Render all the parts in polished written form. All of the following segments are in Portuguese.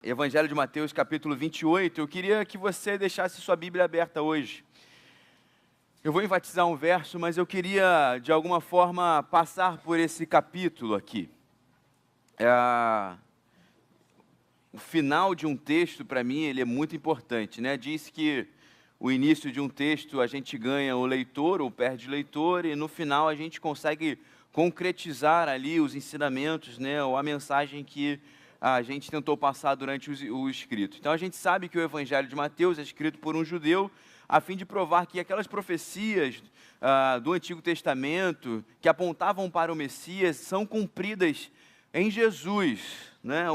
Evangelho de Mateus, capítulo 28, eu queria que você deixasse sua Bíblia aberta hoje. Eu vou enfatizar um verso, mas eu queria, de alguma forma, passar por esse capítulo aqui. O final de um texto, para mim, ele é muito importante, né? Diz que o início de um texto a gente ganha o leitor ou perde o leitor, e no final a gente consegue concretizar ali os ensinamentos, né? Ou a mensagem que a gente tentou passar durante o escrito. Então a gente sabe que o Evangelho de Mateus é escrito por um judeu, a fim de provar que aquelas profecias do Antigo Testamento que apontavam para o Messias são cumpridas em Jesus, né?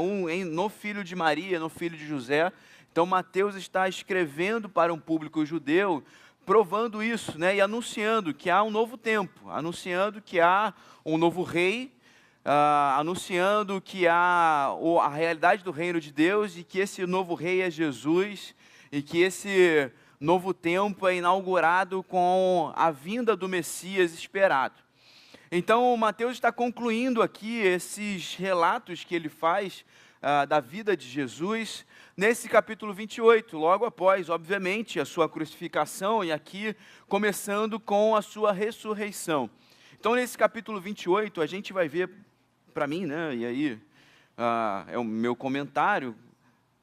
No filho de Maria, no filho de José. Então Mateus está escrevendo para um público judeu, provando isso, né? E anunciando que há um novo tempo, anunciando que há um novo rei, anunciando que há a realidade do reino de Deus e que esse novo rei é Jesus e que esse novo tempo é inaugurado com a vinda do Messias esperado. Então, Mateus está concluindo aqui esses relatos que ele faz da vida de Jesus nesse capítulo 28, logo após, obviamente, a sua crucificação e aqui começando com a sua ressurreição. Então, nesse capítulo 28, a gente vai ver, para mim, né, e aí é o meu comentário,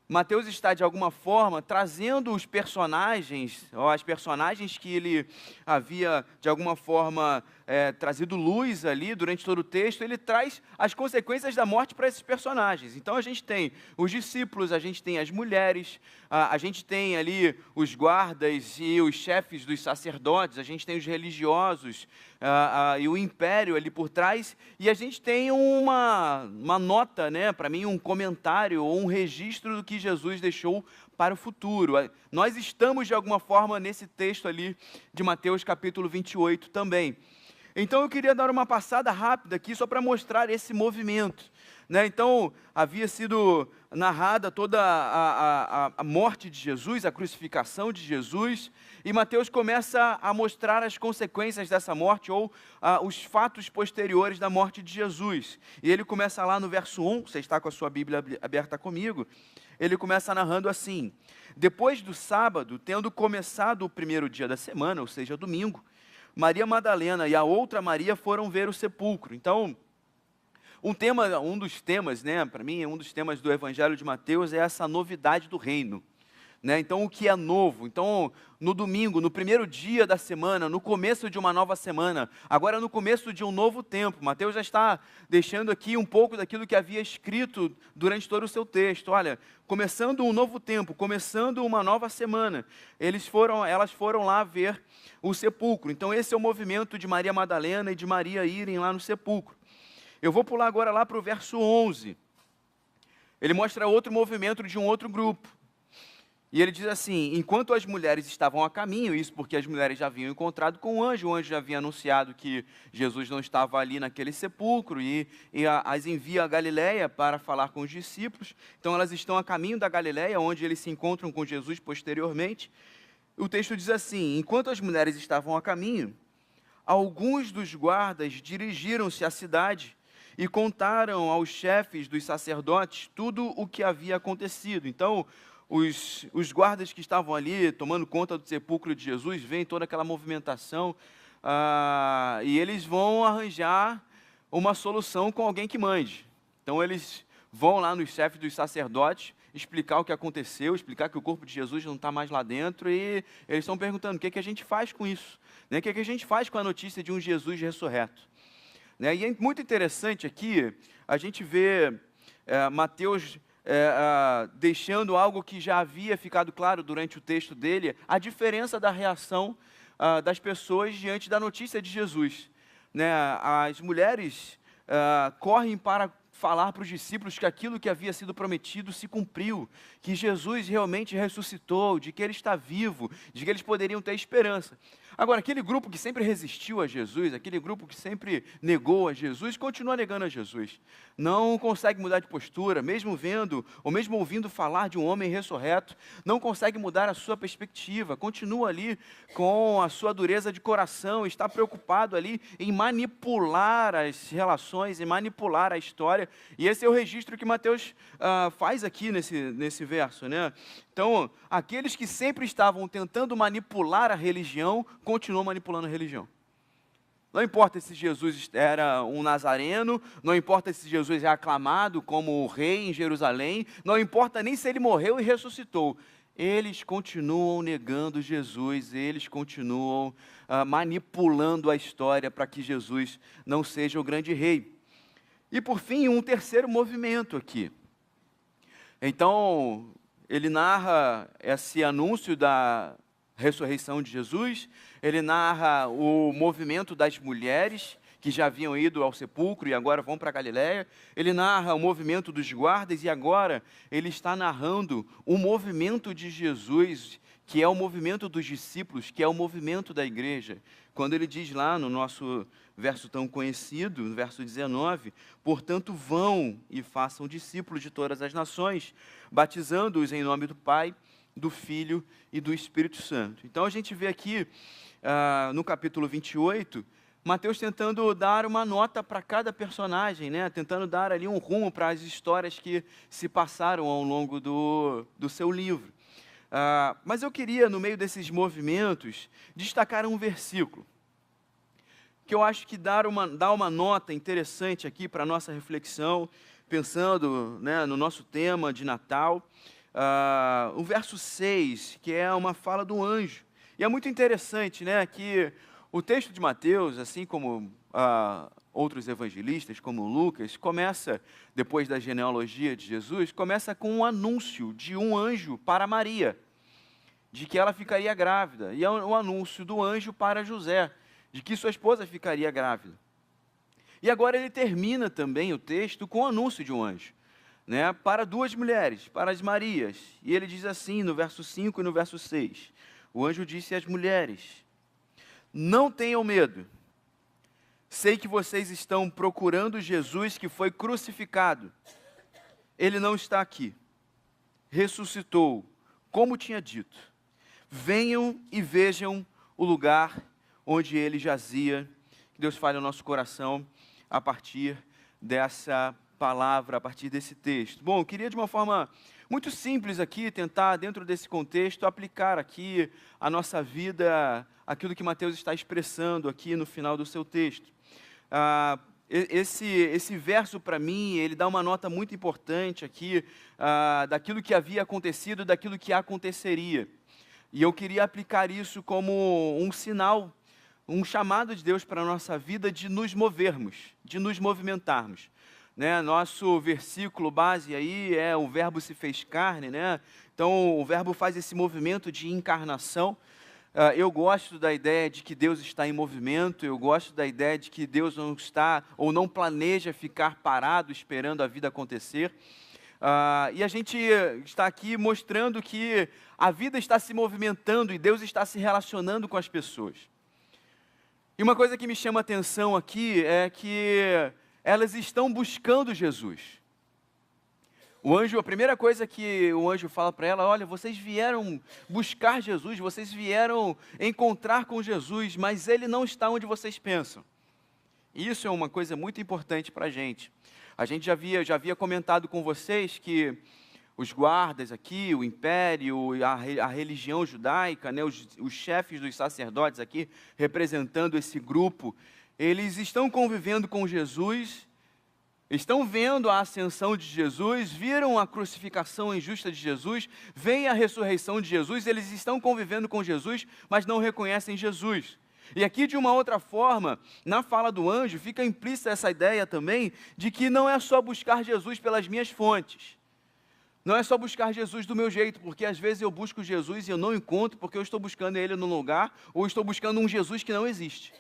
Mateus está, de alguma forma, trazendo os personagens, ou as personagens que ele havia, de alguma forma, trazido luz ali durante todo o texto, ele traz as consequências da morte para esses personagens. Então, a gente tem os discípulos, a gente tem as mulheres, a gente tem ali os guardas e os chefes dos sacerdotes, a gente tem os religiosos e o império ali por trás, e a gente tem uma nota, né, para mim, um comentário ou um registro do que Jesus deixou para o futuro. Nós estamos, de alguma forma, nesse texto ali de Mateus capítulo 28 também. Então, eu queria dar uma passada rápida aqui, só para mostrar esse movimento, né? Então, havia sido narrada toda a morte de Jesus, a crucificação de Jesus, e Mateus começa a mostrar as consequências dessa morte, ou os fatos posteriores da morte de Jesus. E ele começa lá no verso 1, você está com a sua Bíblia aberta comigo, ele começa narrando assim: depois do sábado, tendo começado o primeiro dia da semana, ou seja, domingo, Maria Madalena e a outra Maria foram ver o sepulcro. Então, um dos temas, né, para mim, um dos temas do Evangelho de Mateus é essa novidade do reino, né? Então, o que é novo? Então, no domingo, no primeiro dia da semana, no começo de uma nova semana, agora no começo de um novo tempo, Mateus já está deixando aqui um pouco daquilo que havia escrito durante todo o seu texto. Olha, começando um novo tempo, começando uma nova semana, elas foram lá ver o sepulcro. Então, esse é o movimento de Maria Madalena e de Maria irem lá no sepulcro. Eu vou pular agora lá para o verso 11. Ele mostra outro movimento de um outro grupo. E ele diz assim: enquanto as mulheres estavam a caminho, isso porque as mulheres já haviam encontrado com o anjo já havia anunciado que Jesus não estava ali naquele sepulcro, e as envia a Galiléia para falar com os discípulos. Então elas estão a caminho da Galiléia, onde eles se encontram com Jesus posteriormente. O texto diz assim: enquanto as mulheres estavam a caminho, alguns dos guardas dirigiram-se à cidade e contaram aos chefes dos sacerdotes tudo o que havia acontecido. Então, os guardas que estavam ali tomando conta do sepulcro de Jesus veem toda aquela movimentação e eles vão arranjar uma solução com alguém que mande. Então, eles vão lá nos chefes dos sacerdotes explicar o que aconteceu, explicar que o corpo de Jesus não está mais lá dentro, e eles estão perguntando: o que a gente faz com isso? Né? O que a gente faz com a notícia de um Jesus ressurreto? Né? E é muito interessante aqui, a gente vê Mateus deixando algo que já havia ficado claro durante o texto dele, a diferença da reação das pessoas diante da notícia de Jesus. Né? As mulheres correm para falar para os discípulos que aquilo que havia sido prometido se cumpriu, que Jesus realmente ressuscitou, de que Ele está vivo, de que eles poderiam ter esperança. Agora, aquele grupo que sempre resistiu a Jesus, aquele grupo que sempre negou a Jesus, continua negando a Jesus. Não consegue mudar de postura, mesmo vendo, ou mesmo ouvindo falar de um homem ressurreto, não consegue mudar a sua perspectiva, continua ali com a sua dureza de coração, está preocupado ali em manipular as relações, em manipular a história, história, e esse é o registro que Mateus faz aqui nesse verso, né? Então, aqueles que sempre estavam tentando manipular a religião, continuam manipulando a religião. Não importa se Jesus era um nazareno, não importa se Jesus é aclamado como rei em Jerusalém, não importa nem se ele morreu e ressuscitou. Eles continuam negando Jesus, eles continuam manipulando a história para que Jesus não seja o grande rei. E por fim, um terceiro movimento aqui. Então, ele narra esse anúncio da ressurreição de Jesus, ele narra o movimento das mulheres que já haviam ido ao sepulcro e agora vão para a Galiléia, ele narra o movimento dos guardas e agora ele está narrando o movimento de Jesus, que é o movimento dos discípulos, que é o movimento da igreja. Quando ele diz lá no nosso verso tão conhecido, no verso 19, portanto vão e façam discípulos de todas as nações, batizando-os em nome do Pai, do Filho e do Espírito Santo. Então a gente vê aqui no capítulo 28, Mateus tentando dar uma nota para cada personagem, né? Tentando dar ali um rumo para as histórias que se passaram ao longo do seu livro. Mas eu queria, no meio desses movimentos, destacar um versículo, que eu acho que dá uma nota interessante aqui para a nossa reflexão, pensando, né, no nosso tema de Natal. O verso 6, que é uma fala do anjo. E é muito interessante, né, que o texto de Mateus, assim como outros evangelistas, como Lucas, começa, depois da genealogia de Jesus, começa com um anúncio de um anjo para Maria, de que ela ficaria grávida. E é um anúncio do anjo para José, de que sua esposa ficaria grávida. E agora ele termina também o texto com o anúncio de um anjo, né, para duas mulheres, para as Marias. E ele diz assim no verso 5 e no verso 6. O anjo disse às mulheres: não tenham medo. Sei que vocês estão procurando Jesus que foi crucificado. Ele não está aqui. Ressuscitou, como tinha dito. Venham e vejam o lugar onde ele jazia. Que Deus fale no nosso coração a partir dessa palavra, a partir desse texto. Bom, eu queria de uma forma muito simples aqui, tentar, dentro desse contexto, aplicar aqui a nossa vida, aquilo que Mateus está expressando aqui no final do seu texto. Esse verso, para mim, ele dá uma nota muito importante aqui, daquilo que havia acontecido, daquilo que aconteceria. E eu queria aplicar isso como um sinal, um chamado de Deus para a nossa vida de nos movermos, de nos movimentarmos. Né, nosso versículo base aí é o verbo se fez carne, né? Então o verbo faz esse movimento de encarnação. Eu gosto da ideia de que Deus está em movimento, eu gosto da ideia de que Deus não está ou não planeja ficar parado esperando a vida acontecer. E a gente está aqui mostrando que a vida está se movimentando e Deus está se relacionando com as pessoas. E uma coisa que me chama a atenção aqui é que elas estão buscando Jesus. A primeira coisa que o anjo fala para ela: olha, vocês vieram buscar Jesus, vocês vieram encontrar com Jesus, mas ele não está onde vocês pensam. E isso é uma coisa muito importante para a gente. A gente já havia comentado com vocês que os guardas aqui, o império, a religião judaica, né, os chefes dos sacerdotes aqui, representando esse grupo, eles estão convivendo com Jesus, estão vendo a ascensão de Jesus, viram a crucificação injusta de Jesus, veem a ressurreição de Jesus, eles estão convivendo com Jesus, mas não reconhecem Jesus. E aqui, de uma outra forma, na fala do anjo, fica implícita essa ideia também de que não é só buscar Jesus pelas minhas fontes. Não é só buscar Jesus do meu jeito, porque às vezes eu busco Jesus e eu não encontro porque eu estou buscando ele num lugar, ou estou buscando um Jesus que não existe.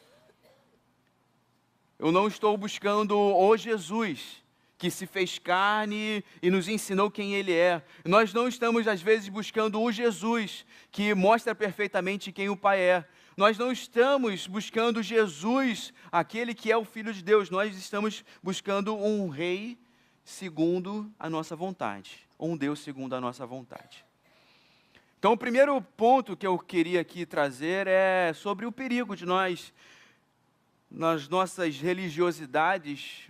Eu não estou buscando o Jesus que se fez carne e nos ensinou quem ele é. Nós não estamos, às vezes, buscando o Jesus que mostra perfeitamente quem o Pai é. Nós não estamos buscando Jesus, aquele que é o Filho de Deus. Nós estamos buscando um rei segundo a nossa vontade, um Deus segundo a nossa vontade. Então, o primeiro ponto que eu queria aqui trazer é sobre o perigo de nós, nas nossas religiosidades,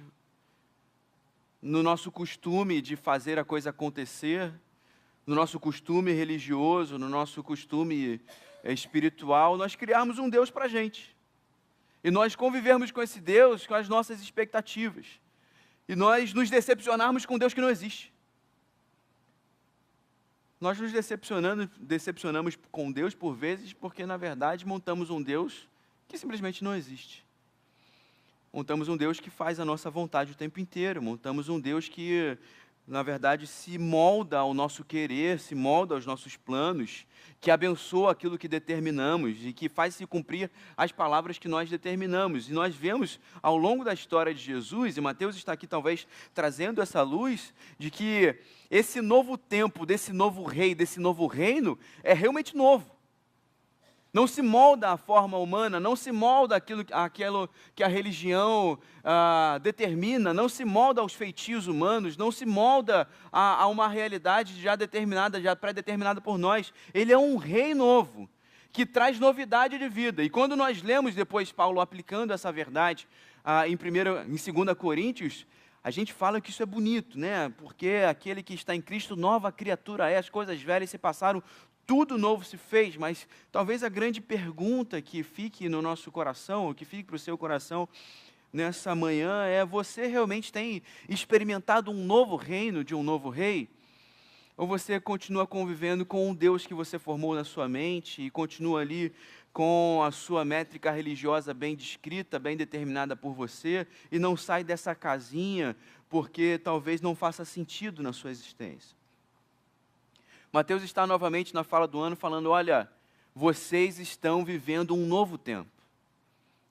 no nosso costume de fazer a coisa acontecer, no nosso costume religioso, no nosso costume espiritual, nós criarmos um Deus para a gente. E nós convivermos com esse Deus com as nossas expectativas. E nós nos decepcionarmos com Deus que não existe. Nós nos decepcionamos com Deus por vezes porque, na verdade, montamos um Deus que simplesmente não existe. Montamos um Deus que faz a nossa vontade o tempo inteiro. Montamos um Deus que, na verdade, se molda ao nosso querer, se molda aos nossos planos, que abençoa aquilo que determinamos e que faz se cumprir as palavras que nós determinamos. E nós vemos ao longo da história de Jesus, e Mateus está aqui talvez trazendo essa luz, de que esse novo tempo, desse novo rei, desse novo reino, é realmente novo. Não se molda à forma humana, não se molda aquilo que a religião determina, não se molda aos feitios humanos, não se molda a uma realidade já determinada, já pré-determinada por nós. Ele é um rei novo, que traz novidade de vida. E quando nós lemos depois Paulo aplicando essa verdade em 2 Coríntios, a gente fala que isso é bonito, né? Porque aquele que está em Cristo, nova criatura é, as coisas velhas se passaram, tudo novo se fez. Mas talvez a grande pergunta que fique no nosso coração, ou que fique para o seu coração nessa manhã é: você realmente tem experimentado um novo reino de um novo rei? Ou você continua convivendo com um Deus que você formou na sua mente e continua ali com a sua métrica religiosa bem descrita, bem determinada por você, e não sai dessa casinha porque talvez não faça sentido na sua existência? Mateus está novamente na fala do ano falando: olha, vocês estão vivendo um novo tempo.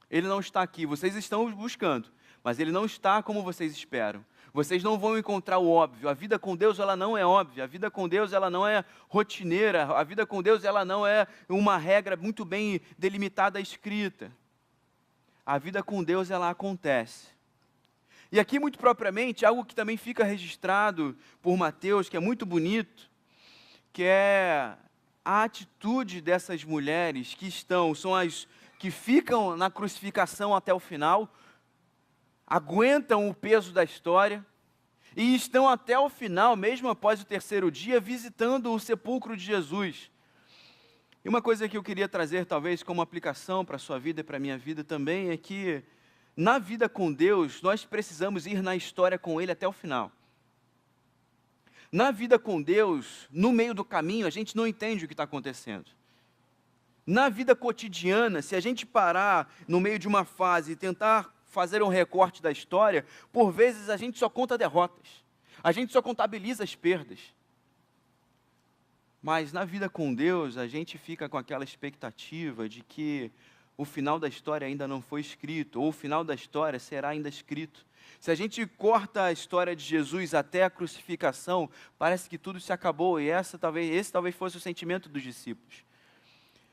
Ele não está aqui, vocês estão o buscando, mas ele não está como vocês esperam. Vocês não vão encontrar o óbvio. A vida com Deus, ela não é óbvia. A vida com Deus, ela não é rotineira. A vida com Deus, ela não é uma regra muito bem delimitada, escrita. A vida com Deus, ela acontece. E aqui, muito propriamente, algo que também fica registrado por Mateus, que é muito bonito, que é a atitude dessas mulheres que são as que ficam na crucificação até o final, aguentam o peso da história e estão até o final, mesmo após o terceiro dia, visitando o sepulcro de Jesus. E uma coisa que eu queria trazer, talvez, como aplicação para a sua vida e para a minha vida também, é que na vida com Deus, nós precisamos ir na história com Ele até o final. Na vida com Deus, no meio do caminho, a gente não entende o que está acontecendo. Na vida cotidiana, se a gente parar no meio de uma fase e tentar fazer um recorte da história, por vezes a gente só conta derrotas, a gente só contabiliza as perdas. Mas na vida com Deus, a gente fica com aquela expectativa de que o final da história ainda não foi escrito, ou o final da história será ainda escrito. Se a gente corta a história de Jesus até a crucificação, parece que tudo se acabou, e esse talvez fosse o sentimento dos discípulos.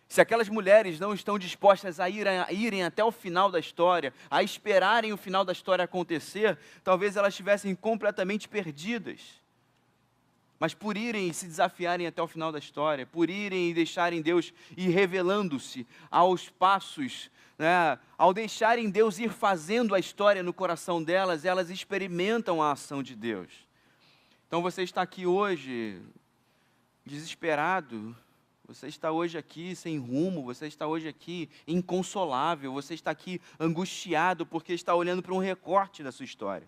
Se aquelas mulheres não estão dispostas a irem até o final da história, a esperarem o final da história acontecer, talvez elas estivessem completamente perdidas. Mas por irem e se desafiarem até o final da história, por irem e deixarem Deus ir revelando-se aos passos, né, ao deixarem Deus ir fazendo a história no coração delas, elas experimentam a ação de Deus. Então você está aqui hoje desesperado, você está hoje aqui sem rumo, você está hoje aqui inconsolável, você está aqui angustiado porque está olhando para um recorte da sua história.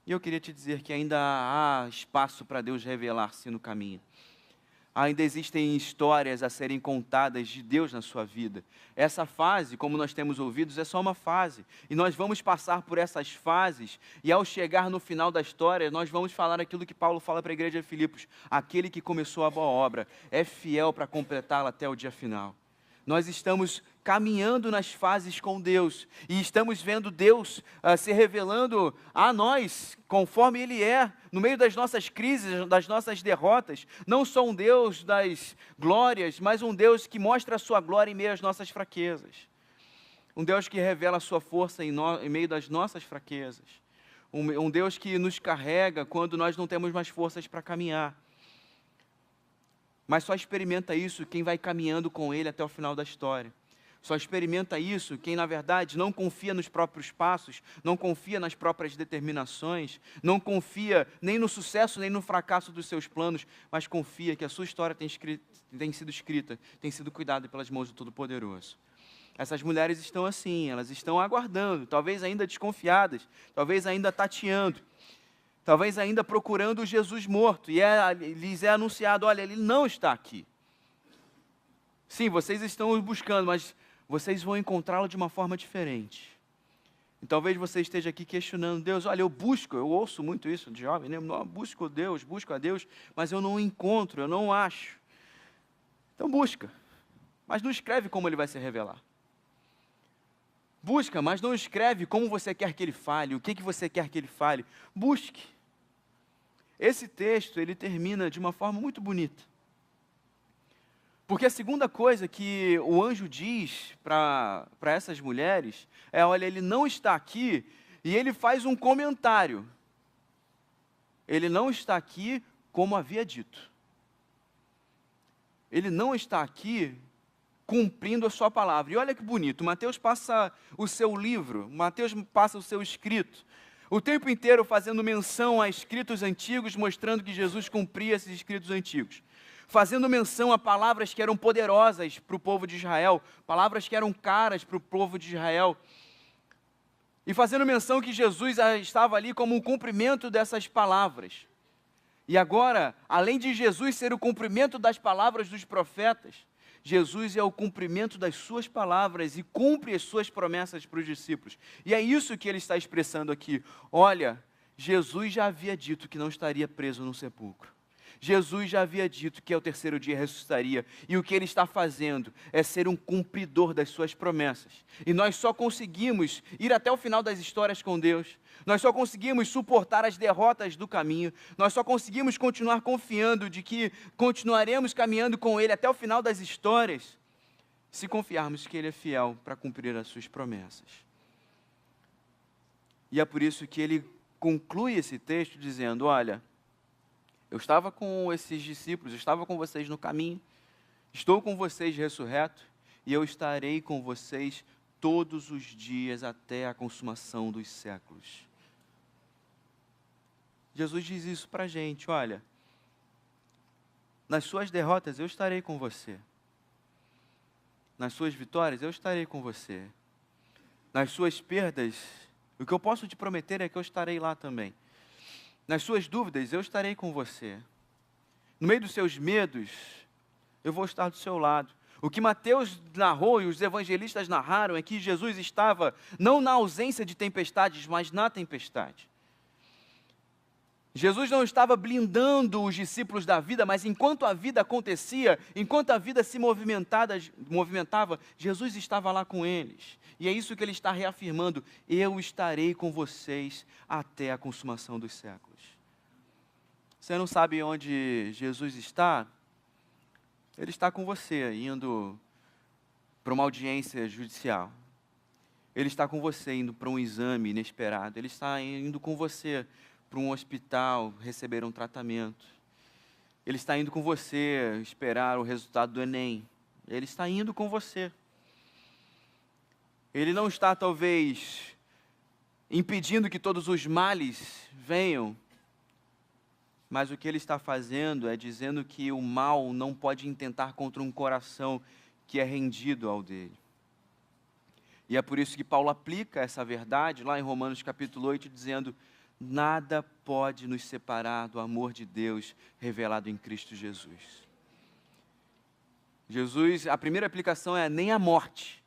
E eu queria te dizer que ainda há espaço para Deus revelar-se no caminho. Ainda existem histórias a serem contadas de Deus na sua vida. Essa fase, como nós temos ouvido, é só uma fase. E nós vamos passar por essas fases, e ao chegar no final da história, nós vamos falar aquilo que Paulo fala para a igreja de Filipos: aquele que começou a boa obra é fiel para completá-la até o dia final. Nós estamos caminhando nas fases com Deus, e estamos vendo Deus se revelando a nós, conforme Ele é, no meio das nossas crises, das nossas derrotas. Não só um Deus das glórias, mas um Deus que mostra a sua glória em meio às nossas fraquezas. Um Deus que revela a sua força em meio das nossas fraquezas. Um Deus que nos carrega quando nós não temos mais forças para caminhar. Mas só experimenta isso quem vai caminhando com Ele até o final da história. Só experimenta isso quem, na verdade, não confia nos próprios passos, não confia nas próprias determinações, não confia nem no sucesso nem no fracasso dos seus planos, mas confia que a sua história tem sido escrita, tem sido cuidada pelas mãos do Todo-Poderoso. Essas mulheres estão assim, elas estão aguardando, talvez ainda desconfiadas, talvez ainda tateando, talvez ainda procurando o Jesus morto, e lhes é anunciado, olha, ele não está aqui. Sim, vocês estão o buscando, mas vocês vão encontrá-lo de uma forma diferente. E talvez você esteja aqui questionando Deus, olha, eu ouço muito isso de jovem, né? Busco a Deus, mas eu não encontro, eu não acho. Então busca, mas não escreve como ele vai se revelar. Busca, mas não escreve como você quer que ele fale, o que você quer que ele fale. Busque. Esse texto, ele termina de uma forma muito bonita. Porque a segunda coisa que o anjo diz para essas mulheres é, olha, ele não está aqui, e ele faz um comentário. Ele não está aqui como havia dito. Ele não está aqui cumprindo a sua palavra. E olha que bonito, Mateus passa o seu livro, Mateus passa o seu escrito, o tempo inteiro fazendo menção a escritos antigos, mostrando que Jesus cumpria esses escritos antigos. Fazendo menção a palavras que eram poderosas para o povo de Israel, palavras que eram caras para o povo de Israel. E fazendo menção que Jesus estava ali como um cumprimento dessas palavras. E agora, além de Jesus ser o cumprimento das palavras dos profetas, Jesus é o cumprimento das suas palavras e cumpre as suas promessas para os discípulos. E é isso que ele está expressando aqui. Olha, Jesus já havia dito que não estaria preso no sepulcro. Jesus já havia dito que ao terceiro dia ressuscitaria, e o que ele está fazendo é ser um cumpridor das suas promessas. E nós só conseguimos ir até o final das histórias com Deus, nós só conseguimos suportar as derrotas do caminho, nós só conseguimos continuar confiando de que continuaremos caminhando com Ele até o final das histórias, se confiarmos que Ele é fiel para cumprir as suas promessas. E é por isso que ele conclui esse texto dizendo, olha, eu estava com esses discípulos, eu estava com vocês no caminho, estou com vocês ressurreto, e eu estarei com vocês todos os dias até a consumação dos séculos. Jesus diz isso para a gente, olha, nas suas derrotas eu estarei com você, nas suas vitórias eu estarei com você, nas suas perdas, o que eu posso te prometer é que eu estarei lá também. Nas suas dúvidas, eu estarei com você. No meio dos seus medos, eu vou estar do seu lado. O que Mateus narrou e os evangelistas narraram é que Jesus estava não na ausência de tempestades, mas na tempestade. Jesus não estava blindando os discípulos da vida, mas enquanto a vida acontecia, enquanto a vida se movimentava, Jesus estava lá com eles. E é isso que ele está reafirmando, eu estarei com vocês até a consumação dos séculos. Você não sabe onde Jesus está? Ele está com você, indo para uma audiência judicial. Ele está com você, indo para um exame inesperado. Ele está indo com você para um hospital, receber um tratamento. Ele está indo com você esperar o resultado do Enem. Ele está indo com você. Ele não está, talvez, impedindo que todos os males venham, mas o que ele está fazendo é dizendo que o mal não pode intentar contra um coração que é rendido ao dele. E é por isso que Paulo aplica essa verdade lá em Romanos capítulo 8, dizendo, nada pode nos separar do amor de Deus revelado em Cristo Jesus. Jesus, a primeira aplicação é nem a morte.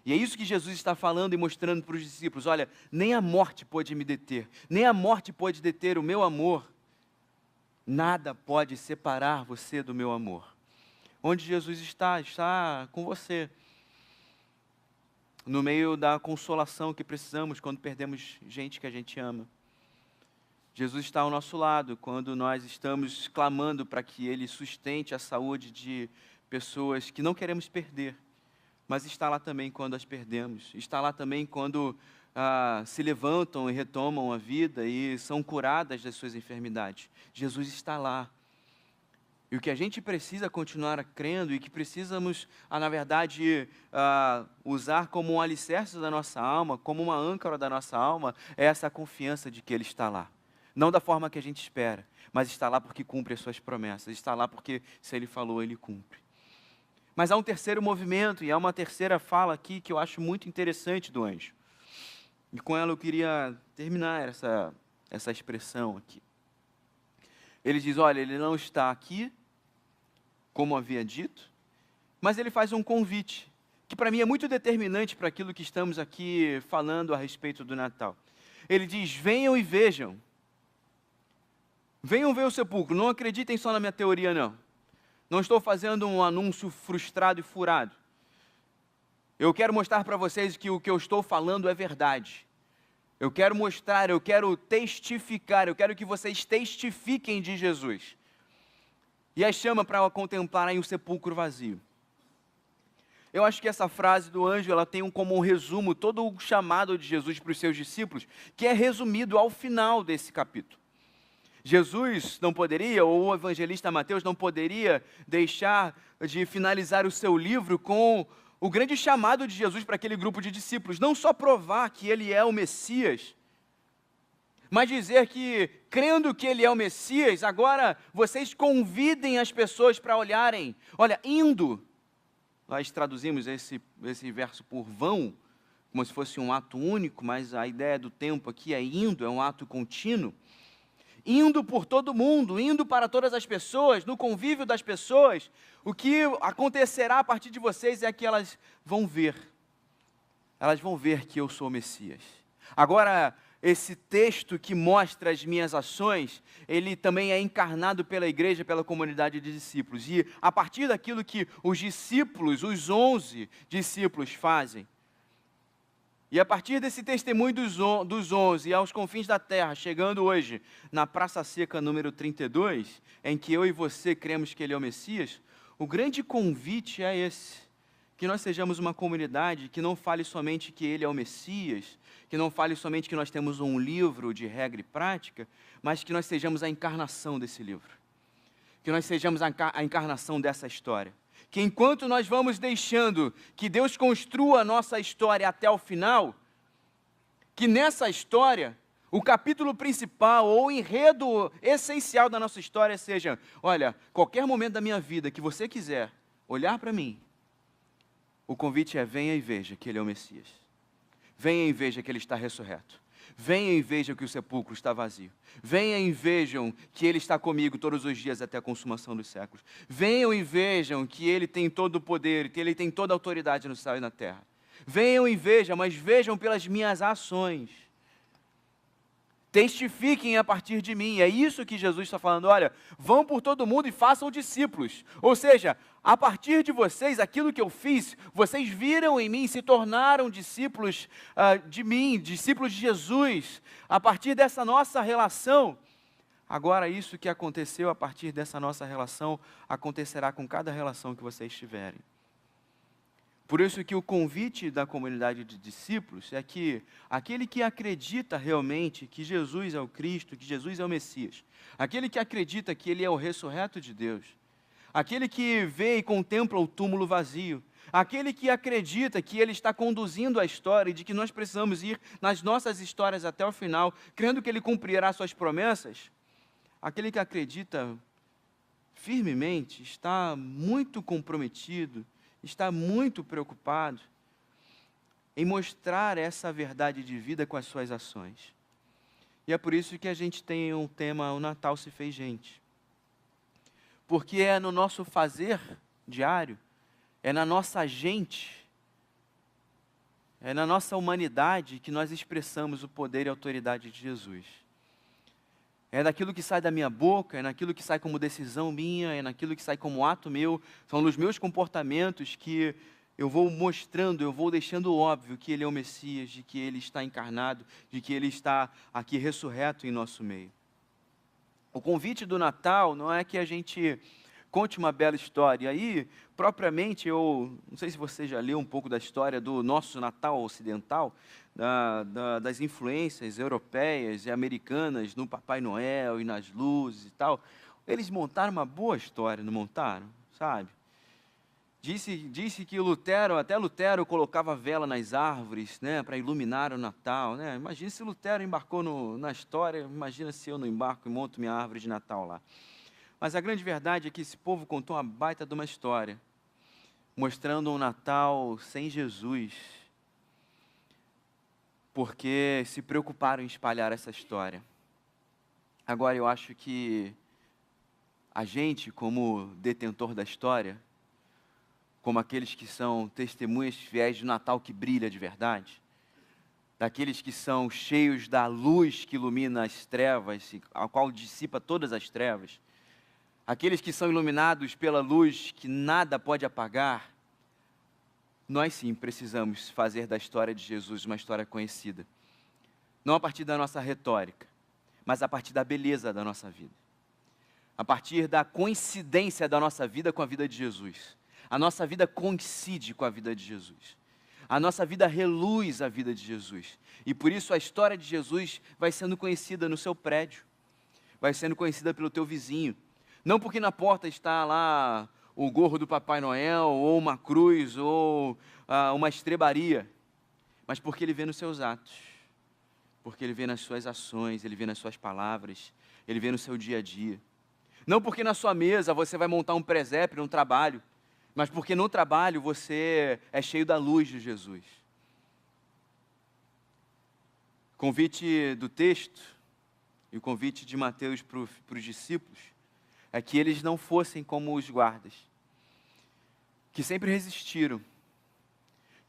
E é isso que Jesus está falando e mostrando para os discípulos. Olha, nem a morte pode me deter, nem a morte pode deter o meu amor. Nada pode separar você do meu amor. Onde Jesus está com você. No meio da consolação que precisamos quando perdemos gente que a gente ama. Jesus está ao nosso lado quando nós estamos clamando para que Ele sustente a saúde de pessoas que não queremos perder. Mas está lá também quando as perdemos. Está lá também quando se levantam e retomam a vida e são curadas das suas enfermidades. Jesus está lá. E o que a gente precisa continuar crendo e que precisamos, na verdade, usar como um alicerce da nossa alma, como uma âncora da nossa alma, é essa confiança de que Ele está lá. Não da forma que a gente espera, mas está lá porque cumpre as suas promessas, está lá porque se Ele falou, Ele cumpre. Mas há um terceiro movimento e há uma terceira fala aqui que eu acho muito interessante do anjo. E com ela eu queria terminar essa expressão aqui. Ele diz, olha, Ele não está aqui, como havia dito, mas ele faz um convite, que para mim é muito determinante para aquilo que estamos aqui falando a respeito do Natal. Ele diz, venham e vejam. Venham ver o sepulcro, não acreditem só na minha teoria, não. Não estou fazendo um anúncio frustrado e furado. Eu quero mostrar para vocês que o que eu estou falando é verdade. Eu quero mostrar, eu quero testificar, eu quero que vocês testifiquem de Jesus. E aí chama para contemplarem o sepulcro vazio. Eu acho que essa frase do anjo, ela tem como um resumo todo o chamado de Jesus para os seus discípulos, que é resumido ao final desse capítulo. Jesus não poderia, ou o evangelista Mateus não poderia deixar de finalizar o seu livro com o grande chamado de Jesus para aquele grupo de discípulos. Não só provar que ele é o Messias, mas dizer que, crendo que ele é o Messias, agora vocês convidem as pessoas para olharem. Olha, indo, nós traduzimos esse verso por vão, como se fosse um ato único, mas a ideia do tempo aqui é indo, é um ato contínuo. Indo por todo mundo, indo para todas as pessoas, no convívio das pessoas, o que acontecerá a partir de vocês é que elas vão ver que eu sou o Messias. Agora, esse texto que mostra as minhas ações, ele também é encarnado pela igreja, pela comunidade de discípulos. E a partir daquilo que os discípulos, os 11 discípulos fazem, e a partir desse testemunho dos 11 aos confins da terra, chegando hoje na Praça Seca número 32, em que eu e você cremos que ele é o Messias, o grande convite é esse, que nós sejamos uma comunidade que não fale somente que ele é o Messias, que não fale somente que nós temos um livro de regra e prática, mas que nós sejamos a encarnação desse livro, que nós sejamos a encarnação dessa história. Que enquanto nós vamos deixando que Deus construa a nossa história até o final, que nessa história, o capítulo principal ou o enredo essencial da nossa história seja, olha, qualquer momento da minha vida que você quiser olhar para mim, o convite é venha e veja que ele é o Messias. Venha e veja que ele está ressurreto. Venham e vejam que o sepulcro está vazio. Venham e vejam que Ele está comigo todos os dias até a consumação dos séculos. Venham e vejam que Ele tem todo o poder, que Ele tem toda a autoridade no céu e na terra. Venham e vejam, mas vejam pelas minhas ações. Testifiquem a partir de mim. É isso que Jesus está falando. Olha, vão por todo mundo e façam discípulos. Ou seja, a partir de vocês, aquilo que eu fiz, vocês viram em mim, se tornaram discípulos de mim, discípulos de Jesus. A partir dessa nossa relação, agora isso que aconteceu a partir dessa nossa relação, acontecerá com cada relação que vocês tiverem. Por isso que o convite da comunidade de discípulos é que aquele que acredita realmente que Jesus é o Cristo, que Jesus é o Messias, aquele que acredita que Ele é o ressurreto de Deus, aquele que vê e contempla o túmulo vazio, aquele que acredita que Ele está conduzindo a história e de que nós precisamos ir nas nossas histórias até o final, crendo que Ele cumprirá suas promessas, aquele que acredita firmemente está muito comprometido, está muito preocupado em mostrar essa verdade de vida com as suas ações. E é por isso que a gente tem um tema, o Natal se fez gente. Porque é no nosso fazer diário, é na nossa gente, é na nossa humanidade que nós expressamos o poder e a autoridade de Jesus. É naquilo que sai da minha boca, é naquilo que sai como decisão minha, é naquilo que sai como ato meu, são nos meus comportamentos que eu vou mostrando, eu vou deixando óbvio que Ele é o Messias, de que Ele está encarnado, de que Ele está aqui ressurreto em nosso meio. O convite do Natal não é que a gente conte uma bela história. E aí, propriamente, eu não sei se você já leu um pouco da história do nosso Natal ocidental, das influências europeias e americanas no Papai Noel e nas luzes e tal. Eles montaram uma boa história, não montaram? Sabe? Disse que Lutero, até Lutero colocava vela nas árvores, né, para iluminar o Natal, né? Imagina se Lutero embarcou na história, imagina se eu não embarco e monto minha árvore de Natal lá. Mas a grande verdade é que esse povo contou uma baita de uma história, mostrando um Natal sem Jesus, porque se preocuparam em espalhar essa história. Agora eu acho que a gente, como detentor da história, como aqueles que são testemunhas fiéis do Natal que brilha de verdade, daqueles que são cheios da luz que ilumina as trevas, a qual dissipa todas as trevas, aqueles que são iluminados pela luz que nada pode apagar, nós sim precisamos fazer da história de Jesus uma história conhecida. Não a partir da nossa retórica, mas a partir da beleza da nossa vida. A partir da coincidência da nossa vida com a vida de Jesus. A nossa vida coincide com a vida de Jesus. A nossa vida reluz a vida de Jesus. E por isso a história de Jesus vai sendo conhecida no seu prédio. Vai sendo conhecida pelo teu vizinho. Não porque na porta está lá o gorro do Papai Noel, ou uma cruz, ou uma estrebaria. Mas porque ele vê nos seus atos. Porque ele vê nas suas ações, ele vê nas suas palavras, ele vê no seu dia a dia. Não porque na sua mesa você vai montar um presépio, um trabalho, mas porque no trabalho você é cheio da luz de Jesus. O convite do texto e o convite de Mateus para os discípulos é que eles não fossem como os guardas, que sempre resistiram,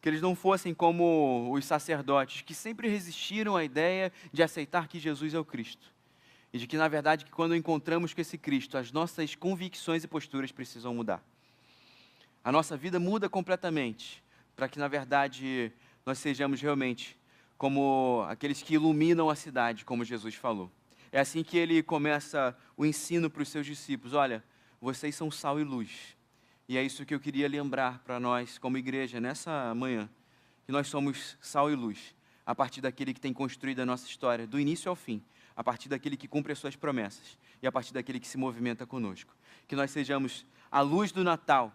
que eles não fossem como os sacerdotes, que sempre resistiram à ideia de aceitar que Jesus é o Cristo. E de que, na verdade, que quando encontramos com esse Cristo, as nossas convicções e posturas precisam mudar. A nossa vida muda completamente, para que, na verdade, nós sejamos realmente como aqueles que iluminam a cidade, como Jesus falou. É assim que ele começa o ensino para os seus discípulos. Olha, vocês são sal e luz. E é isso que eu queria lembrar para nós, como igreja, nessa manhã, que nós somos sal e luz, a partir daquele que tem construído a nossa história, do início ao fim, a partir daquele que cumpre as suas promessas e a partir daquele que se movimenta conosco. Que nós sejamos a luz do Natal,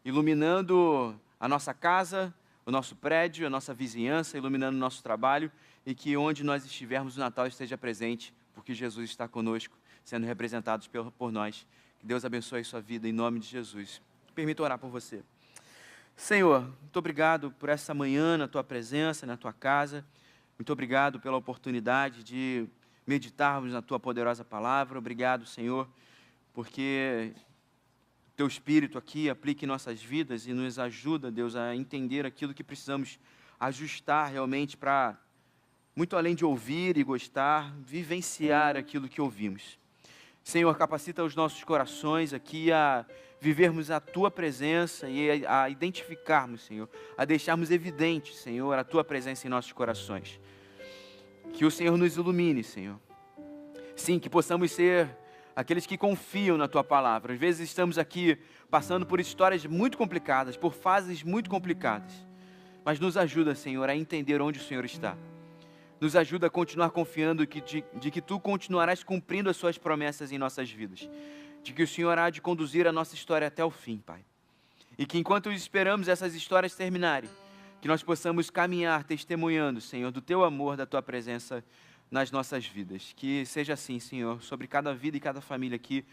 iluminando a nossa casa, o nosso prédio, a nossa vizinhança, iluminando o nosso trabalho, e que onde nós estivermos o Natal esteja presente, porque Jesus está conosco, sendo representado por nós. Que Deus abençoe a sua vida em nome de Jesus. Permita orar por você. Senhor, muito obrigado por essa manhã na tua presença, na tua casa. Muito obrigado pela oportunidade de meditarmos na tua poderosa palavra. Obrigado, Senhor, porque teu Espírito aqui aplique em nossas vidas e nos ajuda, Deus, a entender aquilo que precisamos ajustar realmente para, muito além de ouvir e gostar, vivenciar aquilo que ouvimos. Senhor, capacita os nossos corações aqui a vivermos a tua presença e a identificarmos, Senhor, a deixarmos evidente, Senhor, a tua presença em nossos corações. Que o Senhor nos ilumine, Senhor. Sim, que possamos ser aqueles que confiam na tua palavra. Às vezes estamos aqui passando por histórias muito complicadas, por fases muito complicadas. Mas nos ajuda, Senhor, a entender onde o Senhor está. Nos ajuda a continuar confiando de que tu continuarás cumprindo as suas promessas em nossas vidas. De que o Senhor há de conduzir a nossa história até o fim, Pai. E que enquanto esperamos essas histórias terminarem, que nós possamos caminhar testemunhando, Senhor, do teu amor, da tua presença nas nossas vidas. Que seja assim, Senhor, sobre cada vida e cada família aqui,